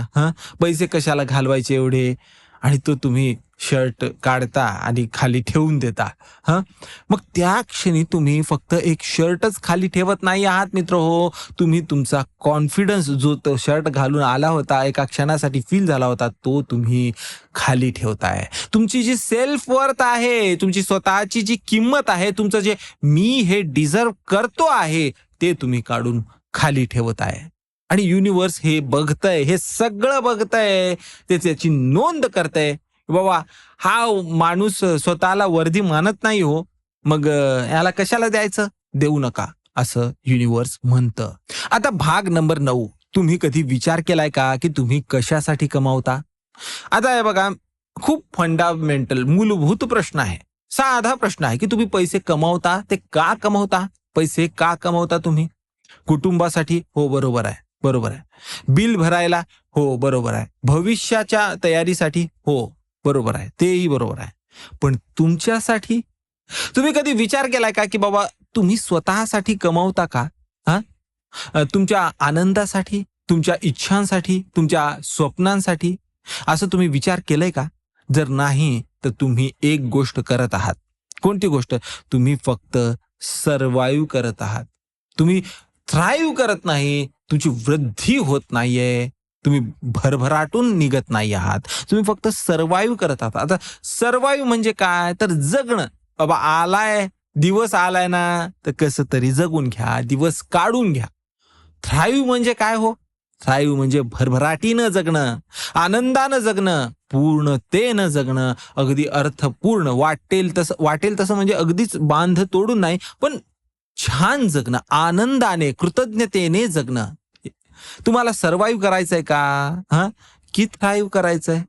पैसे कशाला घालवायचे एवढे, आणि तो तुम्ही शर्ट काढता आणि खाली ठेवून देता. हं मग त्या क्षणी तुम्ही फक्त एक शर्टच खाली ठेवत नाही आहात मित्र हो, तुम्ही तुमचा कॉन्फिडन्स जो तो शर्ट घालून आला होता, एका क्षणासाठी फील झाला होता, तो तुम्ही खाली ठेवताय. तुमची जी सेल्फ वर्थ आहे, तुमची स्वतःची जी किंमत आहे, तुमचं जे मी हे डिझर्व करतो आहे, ते तुम्ही काढून खाली ठेवत आहे. आणि युनिव्हर्स हे बघतंय, हे सगळं बघतंय, ते त्याची नोंद करतंय. बाबा हा माणूस स्वतःला वर्दी मानत नाही हो, मग याला कशाला द्यायचं, देऊ नका, असं युनिव्हर्स म्हणतं. आता भाग नंबर 9, तुम्ही कधी विचार केलाय का की तुम्ही कशासाठी कमावता? आता हे बघा, खूप फंडामेंटल मूलभूत प्रश्न आहे, साधा प्रश्न आहे की तुम्ही पैसे कमावता ते का कमावता? पैसे का कमावता तुम्ही? कुटुंबासाठी? हो, बरोबर आहे, बरोबर आहे. बिल भरायला? हो, बरोबर आहे. भविष्याच्या तयारीसाठी? हो, बरोबर आहे, तेही बरोबर आहे. पण तुमच्यासाठी? तुम्ही कधी विचार केलाय का की बाबा तुम्ही स्वतःसाठी कमावता का? हा तुमच्या आनंदासाठी, तुमच्या इच्छांसाठी, तुमच्या स्वप्नांसाठी, असं तुम्ही विचार केलंय का? जर नाही तर तुम्ही एक गोष्ट करत आहात. कोणती गोष्ट? तुम्ही फक्त सर्व्हाइव्ह करत आहात. तुम्ही थ्राईव्ह करत नाही, तुमची वृद्धी होत नाहीये, तुम्ही भरभराटून निघत नाही आहात, तुम्ही फक्त सर्व्हाइव्ह करत आहात. आता सर्व्हाइव्ह म्हणजे काय? तर जगणं. बाबा आलाय, दिवस आलाय ना, तर कसं तरी जगून घ्या, दिवस काढून घ्या. थ्राईव्ह म्हणजे काय हो? थ्राईव्ह म्हणजे भरभराटीनं जगणं, आनंदानं जगणं, पूर्णतेनं जगणं, अगदी अर्थपूर्ण, वाटेल तसं म्हणजे अगदीच बांध तोडून नाही, पण छान जगणं, आनंदाने, कृतज्ञतेने जगणं. तुम्हाला सर्व्हाइव्ह करायचंय का? की थ्राईव्ह करायचंय?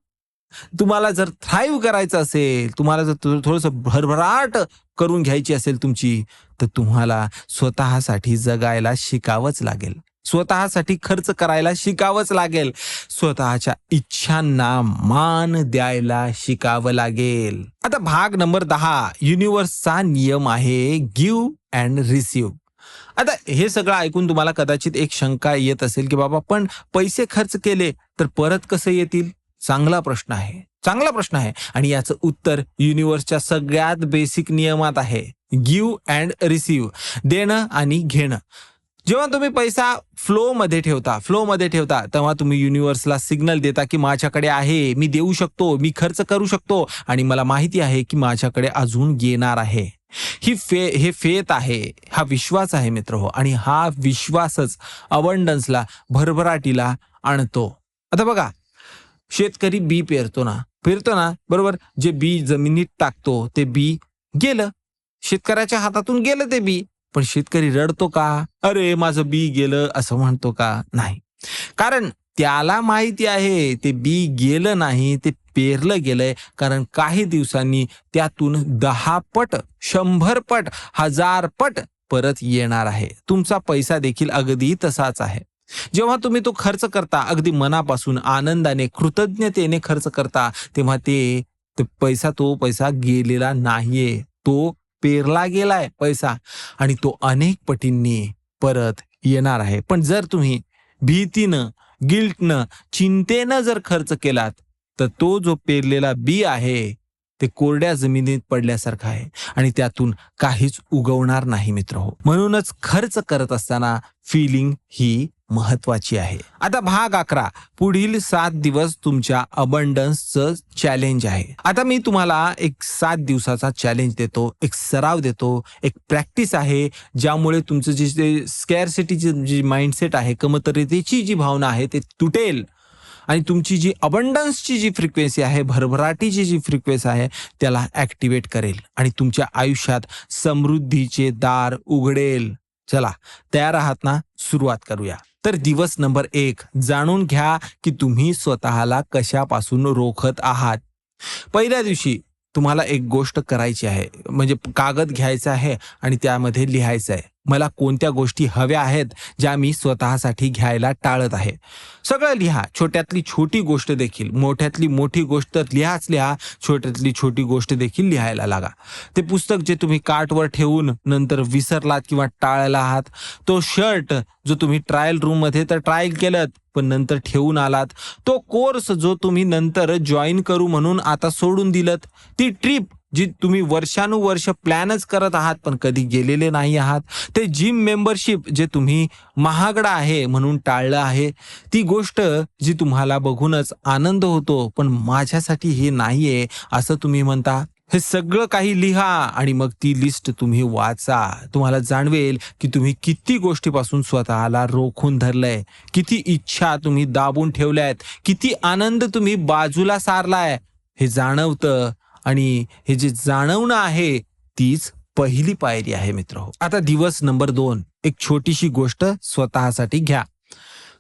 तुम्हाला जर थ्राईव्ह करायचं असेल, तुम्हाला जर थोडंसं भरभराट करून घ्यायची असेल तुमची, तर तुम्हाला स्वतःसाठी जगायला शिकावंच लागेल. स्वतःसाठी खर्च करायला शिकावंच लागेल. स्वतःच्या इच्छांना मान द्यायला शिकावं लागेल. आता भाग नंबर 10, युनिव्हर्सचा नियम आहे गिव्ह अँड रिसीव्ह. आता हे सगळं ऐकून तुम्हाला कदाचित एक शंका येत असेल की बाबा पण पैसे खर्च केले तर परत कसे येतील? चांगला प्रश्न आहे, चांगला प्रश्न आहे, आणि याचं उत्तर युनिव्हर्सच्या सगळ्यात बेसिक नियमात आहे. गिव्ह अँड रिसीव्ह, देणं आणि घेणं. जेव्हा तुम्ही पैसा फ्लो मध्ये ठेवता तेव्हा तुम्ही युनिव्हर्सला सिग्नल देता की माझ्याकडे आहे, मी देऊ शकतो, मी खर्च करू शकतो, आणि मला माहिती आहे की माझ्याकडे अजून येणार आहे. हे फेथ आहे, हा विश्वास आहे मित्र हो, आणि हा विश्वासच अबंडन्सला, भरभराटीला आणतो. आता बघा, शेतकरी बी पेरतो ना, बरोबर. जे बी जमिनीत टाकतो ते बी गेलं, शेतकऱ्याच्या हातातून गेलं ते बी. पण शेतकरी रडतो का? अरे माझं बी गेलं, असं म्हणतो का? नाही. कारण त्याला माहिती आहे ते बी गेलं नाही, ते पेरलं गेलंय, कारण काही दिवसांनी त्यातून 10 पट, 100 पट, 1000 पट परत येणार आहे. तुमचा पैसा देखील अगदी तसाच आहे. जेव्हा तुम्ही तो खर्च करता, अगदी मनापासून, आनंदाने, कृतज्ञतेने खर्च करता, तेव्हा तो पैसा गेलेला नाहीये, तो पेरला गेलाय पैसा, आणि तो अनेक पटींनी परत येणार आहे. पण जर तुम्ही भीतीनं, गिल्टनं, चिंतेनं जर खर्च केलात, तर तो जो पेरलेला बी आहे ते कोरड्या जमिनीत पडल्यासारखं आहे, आणि त्यातून काहीच उगवणार नाही मित्र हो. म्हणूनच खर्च करत असताना फिलिंग ही महत्वाची आहे. आता भाग 11, पुढील 7 दिवस तुमच्या अबंडन्सचं चॅलेंज आहे. आता मी तुम्हाला एक 7 दिवसाचा चॅलेंज देतो, एक सराव देतो, एक प्रॅक्टिस आहे, ज्यामुळे तुमचं जे स्कॅरसिटीची जी माइंडसेट आहे, कमतरतेची जी भावना आहे, ते तुटेल, आणि तुमची जी अबंडन्सची जी फ्रिक्वेन्सी आहे, भरभराटीची जी फ्रिक्वेन्सी आहे, त्याला ऍक्टिव्हेट करेल, आणि तुमच्या आयुष्यात समृद्धीचे दार उघडेल. चला, तयार आहात ना? सुरुवात करूया. तर दिवस नंबर 1, जाणून घ्या की तुम्ही स्वतःला कशापासून रोखत आहात. पहिल्या दिवशी तुम्हाला एक गोष्ट करायची आहे, म्हणजे कागद घ्यायचा आहे आणि त्यामध्ये लिहायचं आहे, मला कोणत्या गोष्टी हव्या आहेत ज्या मी स्वतःसाठी घ्यायला टाळत आहे. सगळं लिहा. छोट्यातली छोटी गोष्ट देखील, मोठ्यातली मोठी गोष्ट लिहा, छोट्यातली छोटी गोष्ट देखील लिहायला लागा. ते पुस्तक जे तुम्ही कार्टवर ठेवून नंतर विसरलात किंवा टाळला आहात, तो शर्ट जो तुम्ही ट्रायल रूममध्ये तर ट्रायल केलं पण नंतर ठेवून आलात, तो कोर्स जो तुम्ही नंतर जॉईन करू म्हणून आता सोडून दिलत, ती ट्रिप जी तुम्ही वर्षानुवर्ष प्लॅनच करत आहात पण कधी गेलेले नाही आहात, ते जिम मेंबरशिप जे तुम्ही महागडा आहे म्हणून टाळलं आहे, ती गोष्ट जी तुम्हाला बघूनच आनंद होतो पण माझ्यासाठी हे नाहीये असं तुम्ही म्हणता, हे सगळं काही लिहा आणि मग ती लिस्ट तुम्ही वाचा. तुम्हाला जाणवेल की तुम्ही किती गोष्टीपासून स्वतःला रोखून धरलंय, किती इच्छा तुम्ही दाबून ठेवल्यात, किती आनंद तुम्ही बाजूला सारलाय हे जाणवतं. आणि हे जे जाणवणं आहे तीच पहिली पायरी आहे मित्रहो. आता दिवस नंबर 2, एक छोटीशी गोष्ट स्वतःसाठी घ्या.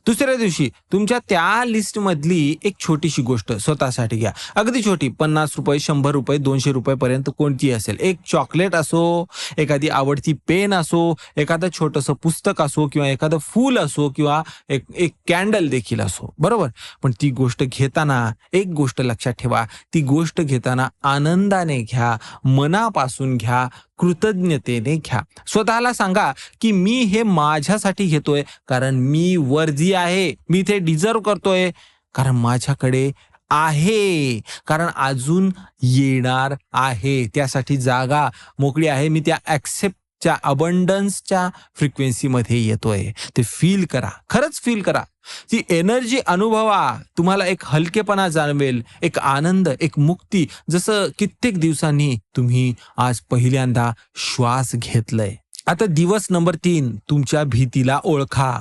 दुसऱ्या दिवशी तुमच्या त्या लिस्ट मधली एक छोटीशी गोष्ट स्वतःसाठी घ्या. अगदी छोटी, ₹50, ₹100, ₹200 पर्यंत कोणती असेल. एक चॉकलेट असो, एखादी आवडती पेन असो, एखादं छोटंसं पुस्तक असो किंवा एखादं फूल असो किंवा एक एक कॅन्डल देखील असो, बरोबर. पण ती गोष्ट घेताना एक गोष्ट लक्षात ठेवा, ती गोष्ट घेताना आनंदाने घ्या, मनापासून घ्या, कृतज्ञतेने घ्या. स्वतःला सांगा की मी हे माझ्यासाठी घेतोय कारण मी वर्दी आहे, मी ते डिझर्व करतोय, कारण माझ्याकडे आहे, कारण अजून येणार आहे, त्यासाठी जागा मोकळी आहे, मी त्या ॲक्सेप्टच्या अबंडन्सच्या फ्रिक्वेन्सीमध्ये येतोय. ते फील करा, खरंच फील करा, ती एनर्जी अनुभवा. तुम्हाला एक हलकेपणा जाणवेल, एक आनंद, एक मुक्ती, जसं कित्येक दिवसांनी तुम्ही आज पहिल्यांदा श्वास घेतलंय. आता दिवस नंबर 3, तुमच्या भीतीला ओळखा.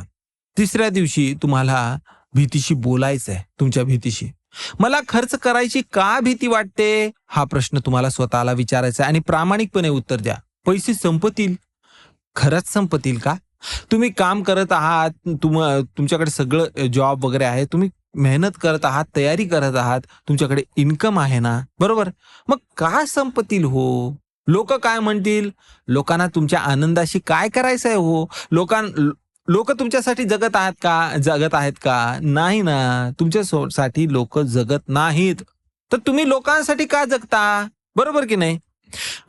तिसऱ्या दिवशी तुम्हाला भीतीशी बोलायचंय, तुमच्या भीतीशी. मला खर्च करायची का भीती वाटते हा प्रश्न तुम्हाला स्वतःला विचारायचा आहे आणि प्रामाणिकपणे उत्तर द्या. पैसे संपतील, खरंच संपतील का? तुम्ही काम करत आहात, तुमच्याकडे सगळं जॉब वगैरे आहे, तुम्ही मेहनत करत आहात, तयारी करत आहात, तुमच्याकडे इन्कम आहे ना, बरोबर. मग का संपतील हो? लोक काय म्हणतील? लोकांना तुमच्या आनंदाशी काय करायचं आहे हो? लोक तुमच्यासाठी जगत आहेत का? नाही ना, तुमच्यासाठी लोक जगत नाहीत. तर तुम्ही लोकांसाठी का जगता? बरोबर की नाही?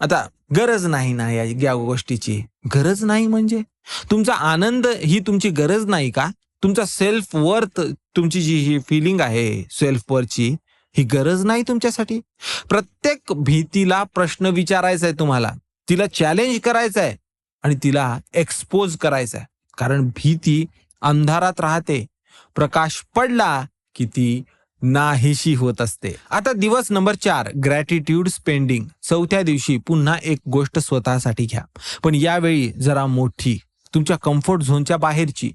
आता गरज नाही ना या गोष्टीची. गरज नाही म्हणजे तुमचा आनंद ही तुमची गरज नाही का? तुमचा सेल्फ वर्थ, तुमची जी ही फिलिंग आहे सेल्फ वर्थची, ही गरज नाही तुमच्यासाठी? प्रत्येक भीतीला प्रश्न विचारायचा आहे तुम्हाला, तिला चॅलेंज करायचं आहे आणि तिला एक्सपोज करायचं आहे. कारण भीती अंधारात राहते, प्रकाश पडला की ती नाहीशी होत असते. आता दिवस नंबर 4, ग्रॅटिट्यूड स्पेंडिंग. 4थ्या दिवशी पुन्हा एक गोष्ट स्वतःसाठी घ्या, पण यावेळी जरा मोठी, तुमच्या कम्फर्ट झोनच्या बाहेरची.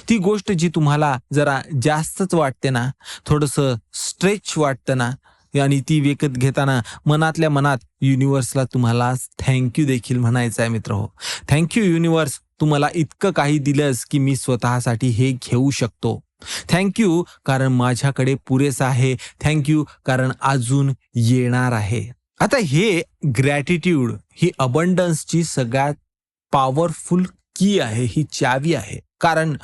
ती गोष्ट जी तुम्हाला जरा जास्तच वाटते ना, थोडंसं स्ट्रेच वाटतं ना, आणि ती विकत घेताना मनातल्या मनात युनिव्हर्सला तुम्हाला थँक्यू देखील म्हणायचं आहे मित्रहो. थँक्यू युनिव्हर्स, तुम्हाला इतकं काही दिलंस की मी स्वतःसाठी हे घेऊ शकतो. थँक्यू कारण माझ्याकडे पुरेसं आहे. थँक्यू कारण अजून येणार आहे. आता हे ग्रॅटिट्यूड ही अबंडन्सची सगळ्यात पॉवरफुल की आहे, ही चावी आहे. कारण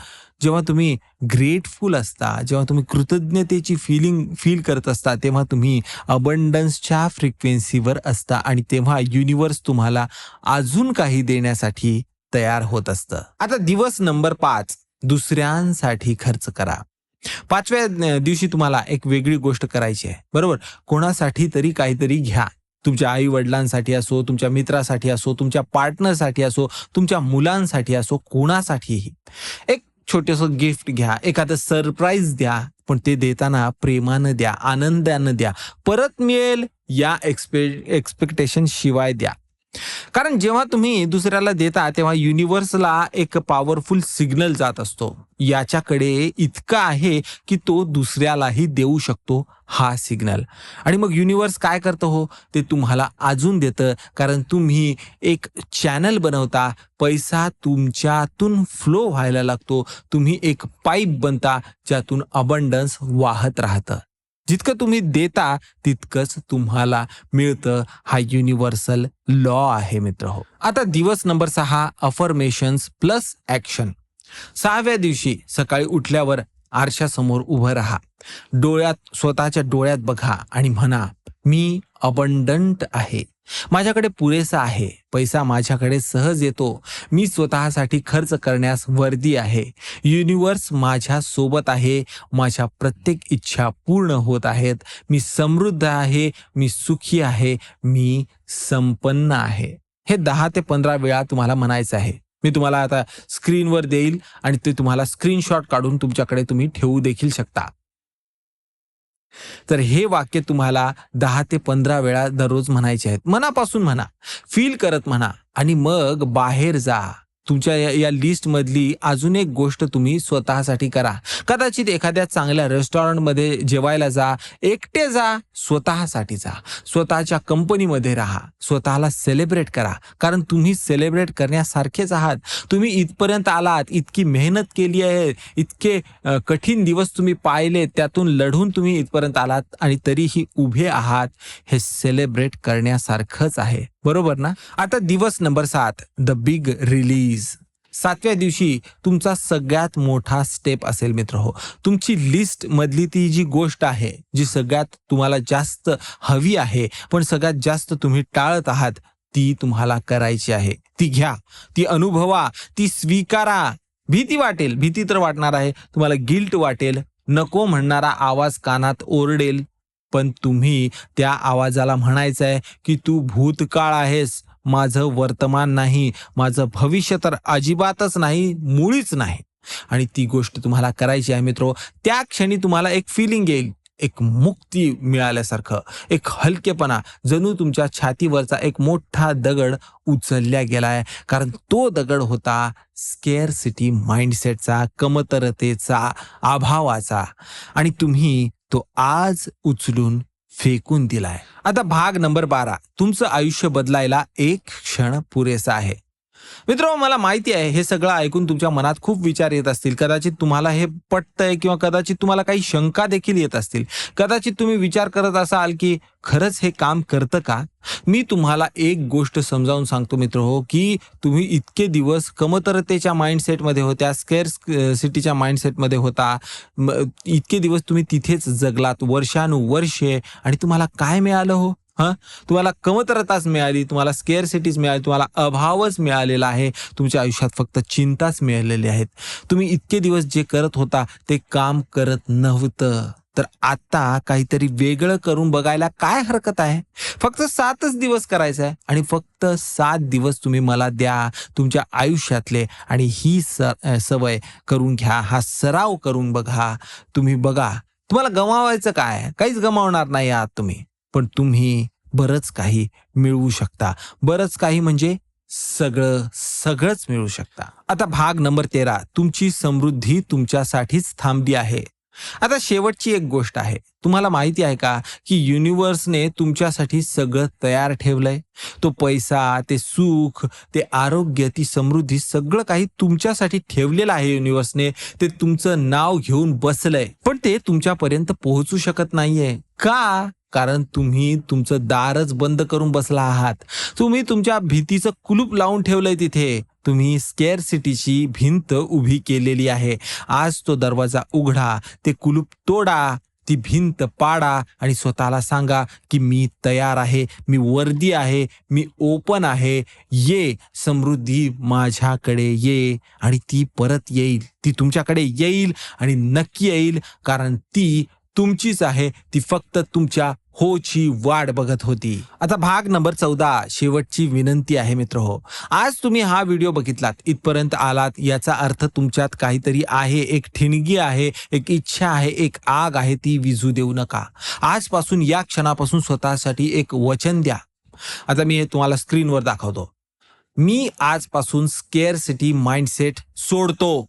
जेव्हा तुम्ही ग्रेटफुल असता, जेव्हा तुम्ही कृतज्ञतेची फील करत असता, तेव्हा तुम्ही अबंडन्सच्या फ्रिक्वेन्सीवर असता आणि तेव्हा युनिव्हर्स तुम्हाला अजून काही देण्यासाठी तयार होत असतं. आता दिवस नंबर 5, दुसऱ्यांसाठी खर्च करा. 5व्या दिवशी तुम्हाला एक वेगळी गोष्ट करायची आहे, बरोबर. कोणासाठी तरी काहीतरी घ्या. तुमच्या आई वडिलांसाठी असो, तुमच्या मित्रासाठी असो, तुमच्या पार्टनरसाठी असो, तुमच्या मुलांसाठी असो, कोणासाठीही एक छोटंसं गिफ्ट घ्या, एखादं सरप्राईज द्या, पण ते देताना प्रेमानं द्या, आनंदानं द्या, परत मिळेल या एक्सपेक्टेशन शिवाय द्या. कारण जेव्हा तुम्ही दुसऱ्याला देता तेव्हा युनिव्हर्सला एक पॉवरफुल सिग्नल जात असतो, याच्याकडे इतकं आहे की तो दुसऱ्यालाही देऊ शकतो हा सिग्नल. आणि मग युनिव्हर्स काय करतं हो, ते तुम्हाला अजून देतं, कारण तुम्ही एक चॅनल बनवता, पैसा तुमच्यातून फ्लो व्हायला लागतो, तुम्ही एक पाईप बनता ज्यातून अबंडन्स वाहत राहतं. जितकं तुम्ही देता तितकंच तुम्हाला मिळतं. हा युनिव्हर्सल लॉ आहे मित्र हो. आता दिवस नंबर 6, अफर्मेशन्स प्लस ऍक्शन. 6व्या दिवशी सकाळी उठल्यावर आरशासमोर उभं राहा. स्वतःच्या डोळ्यात बघा आणि म्हणा, मी अबंडंट आहे. माझ्याकडे पुरेसा आहे. पैसा माझ्याकडे सहज येतो. मी स्वतःसाठी खर्च करण्यास वर्दी आहे. युनिव्हर्स माझ्या सोबत आहे. माझ्या प्रत्येक इच्छा पूर्ण होत आहेत. मी समृद्ध आहे. मी सुखी आहे. मी संपन्न आहे. हे 10 ते 15 वेळा तुम्हाला म्हणायचं आहे. मी तुम्हाला आता स्क्रीनवर देईल आणि ते तुम्हाला स्क्रीनशॉट काढून तुमच्याकडे तुम्ही ठेवू देखील शकता. तर हे वाक्य तुम्हाला 10 ते 15 वेळा दररोज म्हणायचे आहेत. मनापासून म्हणा, फील करत म्हणा आणि मग बाहेर जा. तुमच्या या लिस्ट मधली अजून एक गोष्ट तुम्ही स्वतःसाठी करा. कदाचित एखाद्या चांगल्या रेस्टॉरंटमध्ये जेवायला जा, एकटे जा, स्वतःसाठी जा. स्वतःच्या कंपनीमध्ये राहा. स्वतःला सेलिब्रेट करा, कारण तुम्ही सेलिब्रेट करण्यासारखेच आहात. तुम्ही इथपर्यंत आलात, इतकी मेहनत केली आहे, इतके कठीण दिवस तुम्ही पाहिले, त्यातून लढून तुम्ही इथपर्यंत आलात आणि तरीही उभे आहात. हे सेलिब्रेट करण्यासारखंच आहे, बरोबर ना? आता दिवस नंबर 7, द बिग रिलीज. 7व्या दिवशी तुमचा सगळ्यात मोठा स्टेप असेल मित्र हो. तुमची लिस्ट मधली ती जी गोष्ट आहे, जी सगळ्यात तुम्हाला जास्त हवी आहे पण सगळ्यात जास्त तुम्ही टाळत आहात, ती तुम्हाला करायची आहे. ती घ्या, ती अनुभवा, ती स्वीकारा. भीती वाटेल, भीती तर वाटणार आहे, तुम्हाला गिल्ट वाटेल, नको म्हणणारा आवाज कानात ओरडेल, पण तुम्ही त्या आवाजाला म्हणायचं आहे की तू भूतकाळ आहेस, माझं वर्तमान नाही, माझं भविष्य तर अजिबातच नाही, मुळीच नाही. आणि ती गोष्ट तुम्हाला करायची आहे मित्रो. त्या क्षणी तुम्हाला एक फिलिंग येईल, एक मुक्ती मिळाल्यासारखं, एक हलकेपणा, जणू तुमच्या छातीवरचा एक मोठा दगड उचलल्या गेलाय. कारण तो दगड होता स्केअरसिटी माइंडसेटचा, कमतरतेचा, अभावाचा, आणि तुम्ही तो आज उचलून फेकून दिलाय. आता भाग नंबर 12, तुमचं आयुष्य बदलायला एक क्षण पुरेसा आहे. मित्र, मला माहिती आहे हे सगळं ऐकून तुमच्या मनात खूप विचार येत असतील. कदाचित तुम्हाला हे पटतंय किंवा कदाचित तुम्हाला काही शंका देखील येत असतील. कदाचित तुम्ही विचार करत असाल की खरंच हे काम करतं का? मी तुम्हाला एक गोष्ट समजावून सांगतो मित्र हो, की तुम्ही इतके दिवस कमतरतेच्या माइंडसेटमध्ये होत्या, सिटीच्या माइंडसेटमध्ये होता, इतके दिवस तुम्ही तिथेच जगलात वर्षानुवर्षे, आणि तुम्हाला काय मिळालं हो? तुम्हाला कमतरताच मिळाली, तुम्हाला स्केअरसिटीज मिळाली, तुम्हाला अभावच मिळालेला आहे. तुमच्या आयुष्यात फक्त चिंताच मिळालेली आहेत. तुम्ही इतके दिवस जे करत होता ते काम करत नव्हतं. तर आता काहीतरी वेगळं करून बघायला काय हरकत आहे? फक्त 7च दिवस करायचं आहे आणि फक्त 7 दिवस तुम्ही मला द्या तुमच्या आयुष्यातले, आणि ही सवय करून घ्या, हा सराव करून बघा. तुम्ही बघा, तुम्हाला गमावायचं काय? काहीच गमावणार नाही आहात तुम्ही, पण तुम्ही बरंच काही मिळवू शकता. बरंच काही म्हणजे सगळंच मिळवू शकता. आता भाग नंबर 13, तुमची समृद्धी तुमच्यासाठीच थांबली आहे. आता शेवटची एक गोष्ट आहे. तुम्हाला माहिती आहे का की युनिव्हर्सने तुमच्यासाठी सगळं तयार ठेवलंय? तो पैसा, ते सुख, ते आरोग्य, ती समृद्धी, सगळं काही तुमच्यासाठी ठेवलेलं आहे युनिव्हर्सने. ते तुमचं नाव घेऊन बसलंय, पण ते तुमच्यापर्यंत पोहोचू शकत नाहीये. का? कारण तुम्ही तुमचं दारच बंद करून बसला आहात. तुम्ही तुमच्या भीतीचं कुलूप लावून ठेवलंय तिथे. तुम्ही स्केअरसिटीची भिंत उभी केलेली आहे. आज तो दरवाजा उघडा, ते कुलूप तोडा, ती भिंत पाडा आणि स्वतःला सांगा की मी तयार आहे, मी वर्दी आहे, मी ओपन आहे. ये समृद्धी, माझ्याकडे ये, आणि ती परत येईल. ती तुमच्याकडे येईल आणि नक्की येईल, कारण ती तुमचीच आहे. ती फक्त तुमच्या होची वाट बघत होती. आता भाग नंबर 14, शेवटची विनंती आहे मित्र हो. आज तुम्ही हा व्हिडिओ बघितलात, इथपर्यंत आलात, याचा अर्थ तुमच्यात काहीतरी आहे, एक ठिणगी आहे, एक इच्छा आहे, एक आग आहे, ती विझू देऊ नका. आजपासून, या क्षणापासून स्वतःसाठी एक वचन द्या. आता मी हे तुम्हाला स्क्रीनवर दाखवतो. मी आजपासून स्केअरसिटी माइंडसेट सोडतो.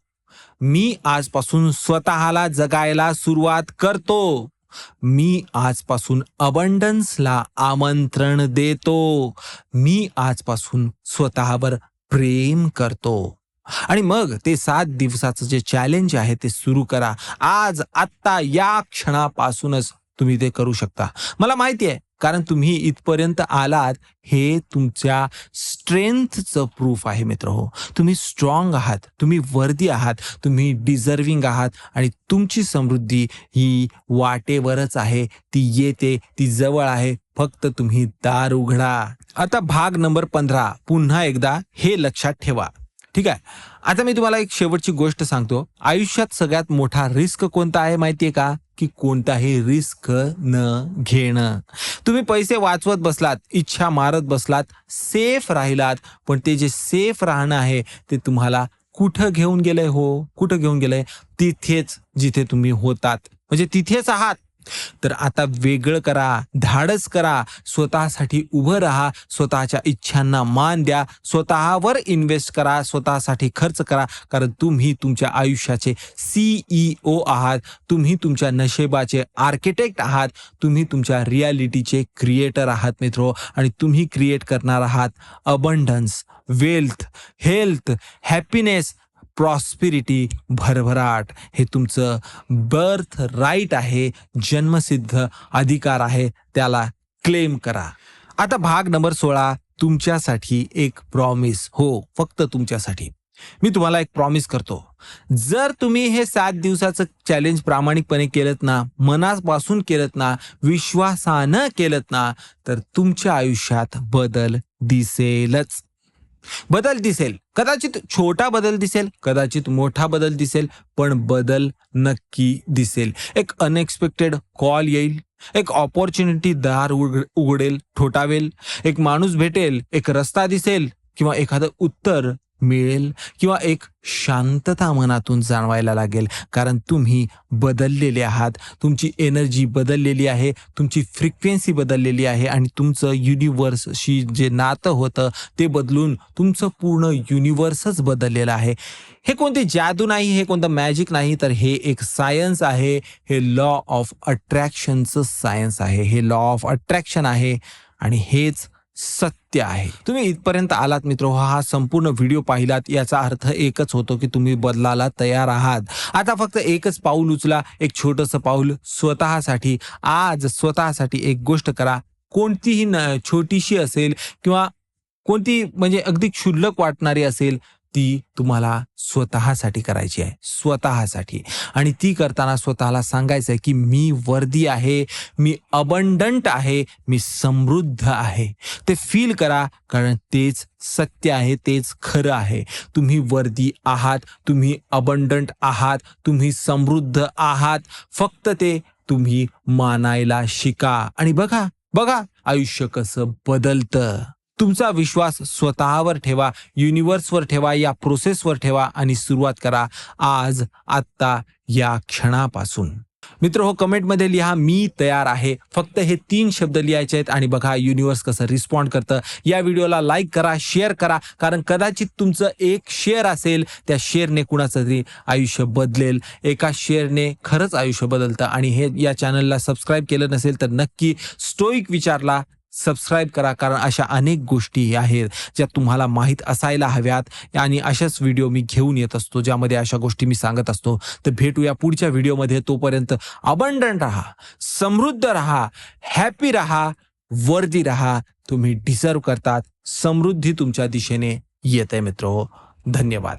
मी आजपासून स्वतःला जगायला सुरुवात करतो. मी आजपासून अबंडन्सला आमंत्रण देतो. मी आजपासून स्वतःवर प्रेम करतो. आणि मग ते 7 दिवसाचं जे चॅलेंज आहे ते सुरू करा. आज, आत्ता, या क्षणापासूनच तुम्ही ते करू शकता. मला माहिती आहे, कारण तुम्ही इथपर्यंत आलात हे तुमच्या स्ट्रेंथचं प्रूफ आहे मित्रहो. तुम्ही स्ट्रॉंग आहात, तुम्ही वर्दी आहात, तुम्ही डिझर्विंग आहात आणि तुमची समृद्धी ही वाटेवरच आहे. ती येते, ती जवळ आहे. फक्त तुम्ही दार उघडा. आता भाग नंबर 15 पुन्हा एकदा हे लक्षात ठेवा. ठीक आहे. आता मी तुम्हाला एक शेवटची गोष्ट सांगतो. आयुष्यात सगळ्यात मोठा रिस्क कोणता आहे माहितीये का? की कोणताही रिस्क न घेणं. तुम्ही पैसे वाचवत बसलात, इच्छा मारत बसलात, सेफ राहिलात, पण ते जे सेफ राहणं आहे ते तुम्हाला कुठं घेऊन गेलंय हो? कुठं घेऊन गेलंय? तिथेच जिथे तुम्ही होतात. म्हणजे तिथेच आहात. तर आता वेगळं करा, धाडस करा, स्वतःसाठी उभं राहा, स्वतःच्या इच्छांना मान द्या, स्वतःवर इन्व्हेस्ट करा, स्वतःसाठी खर्च करा. कारण तुम्ही तुमच्या आयुष्याचे CEO आहात, तुम्ही तुमच्या नशिबाचे आर्किटेक्ट आहात, तुम्ही तुमच्या रियालिटीचे क्रिएटर आहात मित्रो. आणि तुम्ही क्रिएट करणार आहात अबंडन्स, वेल्थ, हेल्थ, हॅपीनेस, प्रॉस्पिरिटी, भरभराट. हे तुमचं बर्थ राईट आहे, जन्मसिद्ध अधिकार आहे. त्याला क्लेम करा. आता भाग नंबर 16 तुमच्यासाठी एक प्रॉमिस. हो, फक्त तुमच्यासाठी. मी तुम्हाला एक प्रॉमिस करतो. जर तुम्ही हे 7 दिवसाचं चॅलेंज प्रामाणिकपणे केलत ना, मनापासून केलत ना, विश्वासानं केलत ना, तर तुमच्या आयुष्यात बदल दिसेलच. बदल दिसेल. कदाचित छोटा बदल दिसेल, कदाचित मोठा बदल दिसेल, पण बदल नक्की दिसेल. एक अनएक्सपेक्टेड कॉल येईल, एक ऑपॉर्च्युनिटी दार उघडेल, ठोठावेल, एक माणूस भेटेल, एक रस्ता दिसेल किंवा एखादं उत्तर मिळेल किंवा एक शांतता मनातून जाणवायला लागेल. कारण तुम्ही बदललेले आहात, तुमची एनर्जी बदललेली आहे, तुमची फ्रिक्वेन्सी बदललेली आहे आणि तुमचं युनिवर्सशी जे नातं होतं ते बदलून तुमचं पूर्ण युनिवर्सच बदललेलं आहे. हे कोणती जादू नाही, हे कोणतं मॅजिक नाही, तर हे एक सायन्स आहे. हे लॉ ऑफ अट्रॅक्शनचं सायन्स आहे. हे लॉ ऑफ अट्रॅक्शन आहे आणि हेच सत्य आहे. तुम्ही इथपर्यंत आलात मित्र, हा संपूर्ण व्हिडिओ पाहिलात, याचा अर्थ एकच होतो की तुम्ही बदलाला तयार आहात. आता फक्त एकच पाऊल उचला, एक छोटंसं पाऊल स्वतःसाठी. आज स्वतःसाठी एक गोष्ट करा, कोणतीही छोटीशी असेल किंवा कोणती म्हणजे अगदी क्षुल्लक वाटणारी असेल, ती तुम्हाला स्वतःसाठी करायची आहे, स्वतःसाठी. आणि ती करताना स्वतःला सांगायचं आहे की मी वर्दी आहे, मी अबंडंट आहे, मी समृद्ध आहे. ते फील करा, कारण तेच सत्य आहे, तेच खरं आहे. तुम्ही वर्दी आहात, तुम्ही अबंडंट आहात, तुम्ही समृद्ध आहात. फक्त ते तुम्ही मानायला शिका आणि बघा बघा आयुष्य कसं बदलतं. तुमचा विश्वास स्वतःवर ठेवा, युनिवर्सवर ठेवा, या प्रोसेसवर ठेवा आणि सुरुवात करा आज, आत्ता, या क्षणापासून. मित्र हो, कमेंटमध्ये लिहा मी तयार आहे. फक्त हे 3 शब्द लिहायचे आहेत आणि बघा युनिवर्स कसं रिस्पॉन्ड करतं. या व्हिडिओला लाईक करा, शेअर करा, कारण कदाचित तुमचं एक शेअर असेल, त्या शेअरने कुणाचं तरी आयुष्य बदलेल. एका शेअरने खरंच आयुष्य बदलतं. आणि हे या चॅनलला सबस्क्राईब केलं नसेल तर नक्की स्टोईक विचारला सबस्क्राईब करा, कारण अशा अनेक गोष्टी आहेत ज्या तुम्हाला माहीत असायला हव्यात आणि अशाच व्हिडिओ मी घेऊन येत असतो ज्यामध्ये अशा गोष्टी मी सांगत असतो. तर भेटूया पुढच्या व्हिडिओमध्ये. तोपर्यंत अबंडंट राहा, समृद्ध राहा, हॅपी राहा, वर्दी राहा. तुम्ही डिझर्व करतात. समृद्धी तुमच्या दिशेने येते मित्र. धन्यवाद.